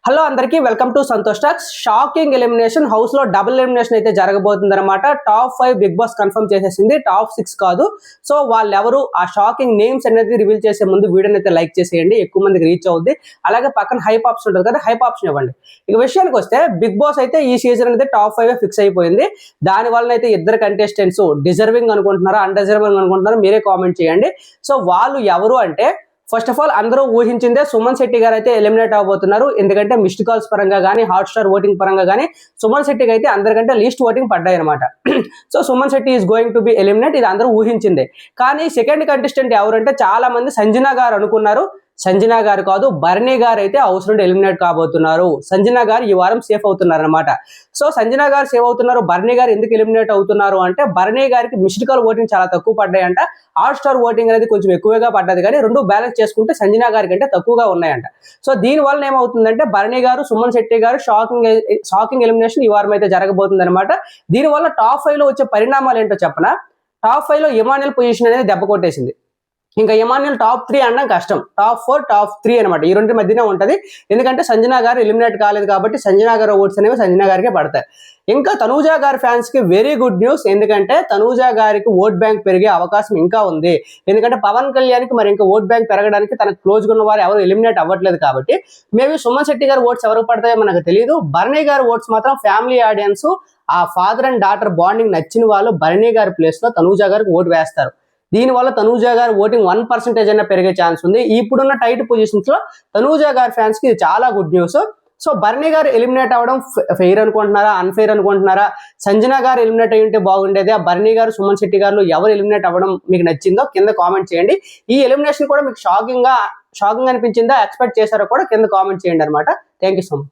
Hello అందరికీ welcome to Santosh talks. Shocking elimination, house లో double elimination అయితే జరగబోతుంది అనమాట. టాప్ 5 బిగ్ బాస్ కన్ఫర్మ్ చేసేసింది, టాప్ 6 కాదు. సో వాళ్ళెవరు, ఆ షాకింగ్ నేమ్స్ అనేది రివీల్ చేసే ముందు వీడియోని అయితే లైక్ చేసేయండి, ఎక్కువ మందికి రీచ్ అవుద్ది. అలాగే పక్కన హైప్ ఆప్షన్ ఉంటుంది కదా, హైప్ ఆప్షన్ ఇవ్వండి. ఇక విషయానికి వస్తే బిగ్ బాస్ అయితే ఈ సీజన్ అయితే టాప్ 5 ఫిక్స్ అయిపోయింది. దాని వల్ల అయితే ఇద్దరు కంటెస్టెంట్స్ డిజర్వింగ్ అనుకుంటున్నారా, అన్డిజర్వింగ్ అనుకుంటున్నారా మీరే కామెంట్ చేయండి. సో వాళ్ళు ఎవరు అంటే, ఫస్ట్ ఆఫ్ ఆల్ అందరూ ఊహించిందే సుమన్ శెట్టి గారు అయితే ఎలిమినేట్ అవబోతున్నారు. ఎందుకంటే మిస్డ్ కాల్స్ పరంగా కానీ, హాట్ స్టార్ ఓటింగ్ పరంగా కానీ సుమన్ శెట్టికి అయితే అందరికంటే లీస్ట్ ఓటింగ్ పడ్డాయి అనమాట. So Suman Shetty is going to be eliminate, ఇది అందరూ ఊహించిందే. కానీ సెకండ్ కంటెస్టెంట్ ఎవరంటే చాలా మంది సంజన గారు అనుకున్నారు. సంజన గారు కాదు, భరణి గారు అయితే హౌస్ నుండి ఎలిమినేట్ కాబోతున్నారు. సంజన గారు ఈ వారం సేఫ్ అవుతున్నారు అనమాట. సో సంజన గారు సేవ్ అవుతున్నారు. భరణి గారు ఎందుకు ఎలిమినేట్ అవుతున్నారు అంటే, భరణి గారికి మిస్డ్ కాల్ ఓటింగ్ చాలా తక్కువ పడ్డాయంట. హాట్ స్టార్ ఓటింగ్ అనేది కొంచెం ఎక్కువగా పడ్డది, కానీ రెండు బ్యాలెన్స్ చేసుకుంటే సంజన గారి కంటే తక్కువగా ఉన్నాయంట. సో దీని వల్ల ఏమవుతుందంటే, భరణి గారు, సుమన్ శెట్టి గారు షాకింగ్ ఎలిమినేషన్ ఈ వారం అయితే జరగబోతుంది అనమాట. దీనివల్ల టాప్ 5 లో వచ్చే పరిణామాలు ఏంటో చెప్పనా. టాప్ 5 లో ఇమాన్యుయల్ పొజిషన్ అనేది దెబ్బ కొట్టేసింది. ఇంకా ఇమాన్యుయల్ టాప్ 3 అనడం కష్టం. టాప్ 4, టాప్ 3 అనమాట, ఈ రెండు మధ్యనే ఉంటది. ఎందుకంటే సంజన గారు ఎలిమినేట్ కాలేదు కాబట్టి సంజన గారు ఓట్స్ అనేవి సంజన గారికే పడతాయి. ఇంకా తనూజ గారి ఫ్యాన్స్ కి వెరీ గుడ్ న్యూస్. ఎందుకంటే తనూజ గారికి ఓట్ బ్యాంక్ పెరిగే అవకాశం ఇంకా ఉంది. ఎందుకంటే పవన్ కళ్యాణ్కి మరి ఇంకా ఓట్ బ్యాంక్ పెరగడానికి తనకు క్లోజ్ ఉన్న వారు ఎవరు ఎలిమినేట్ అవ్వట్లేదు కాబట్టి, మేబీ సుమన్ శెట్టి గారి ఓట్స్ ఎవరికి పడతాయో మనకు తెలియదు. భరణి గారి ఓట్స్ మాత్రం ఫ్యామిలీ ఆడియన్స్, ఆ ఫాదర్ అండ్ డాటర్ బాండింగ్ నచ్చిన వాళ్ళు భరణి గారి ప్లేస్ లో తనూజ గారికి ఓటు వేస్తారు. దీనివల్ల తనూజ గారు ఓటింగ్ 1% అయినా పెరిగే ఛాన్స్ ఉంది. ఇప్పుడున్న టైట్ పొజిషన్స్ లో తనూజ గారి ఫ్యాన్స్ కి ఇది చాలా good news. So Bharani garu eliminate అవ్వడం ఫెయిర్ అనుకుంటున్నారా, అన్ఫెయిర్ అనుకుంటున్నారా? సంజన గారు ఎలిమినేట్ అయ్యి ఉంటే బాగుండేది. ఆ భరణి గారు, సుమన్ శెట్టి గారు ఎవరు ఎలిమినేట్ అవ్వడం మీకు నచ్చిందో కింద కామెంట్ చేయండి. ఈ ఎలిమినేషన్ కూడా మీకు షాకింగ్ అనిపించిందా, ఎక్స్పెక్ట్ చేశారో కూడా కింద కామెంట్ చేయండి అనమాట. Thank you so much.